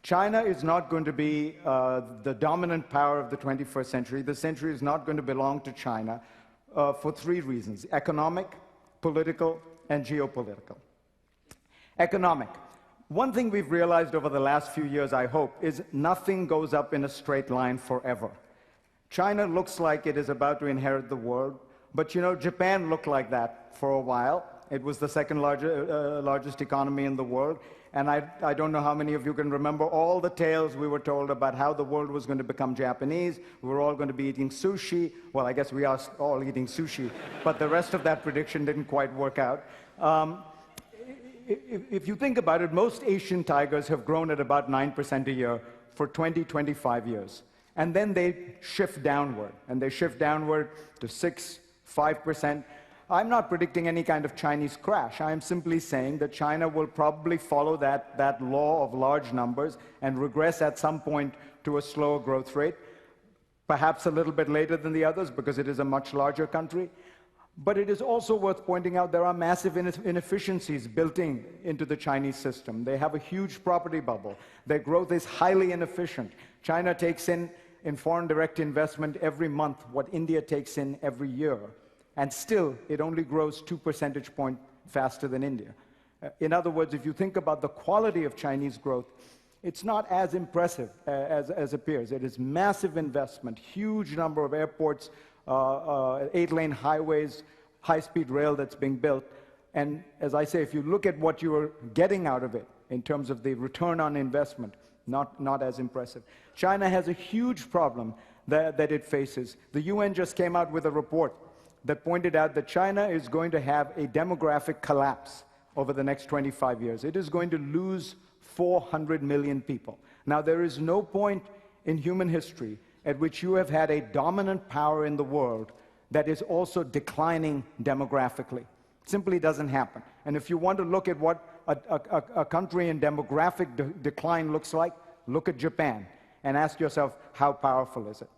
China is not going to be the dominant power of the 21st century. The century is not going to belong to China for three reasons: economic, political, and geopolitical. Economic. One thing we've realized over the last few years, I hope, is nothing goes up in a straight line forever. China looks like it is about to inherit the world, but you know, Japan looked like that for a while. It was the second largest economy in the world, and I don't know how many of you can remember all the tales we were told about how the world was going to become Japanese. We were all going to be eating sushi. Well, I guess we are all eating sushi, but the rest of that prediction didn't quite work out. If you think about it, most Asian tigers have grown at about 9% a year for 20, 25 years. And then they shift downward, and they shift downward to 6, 5%. I'm not predicting any kind of Chinese crash. I am simply saying that China will probably follow that law of large numbers and regress at some point to a slower growth rate, perhaps a little bit later than the others because it is a much larger country. But it is also worth pointing out there are massive inefficiencies built into the Chinese system. They have a huge property bubble. Their growth is highly inefficient. China takes in foreign direct investment every month what India takes in every year. And still, it only grows 2 percentage points faster than India. In other words, if you think about the quality of Chinese growth, it's not as impressive as appears. It is massive investment, huge number of airports, 8-lane highways, high-speed rail that's being built. And as I say, if you look at what you are getting out of it in terms of the return on investment, not as impressive. China has a huge problem that it faces. The UN just came out with a report that pointed out that China is going to have a demographic collapse over the next 25 years. It is going to lose 400 million people. Now, there is no point in human history at which you have had a dominant power in the world that is also declining demographically. It simply doesn't happen. And if you want to look at what a country in demographic decline looks like, look at Japan and ask yourself, how powerful is it?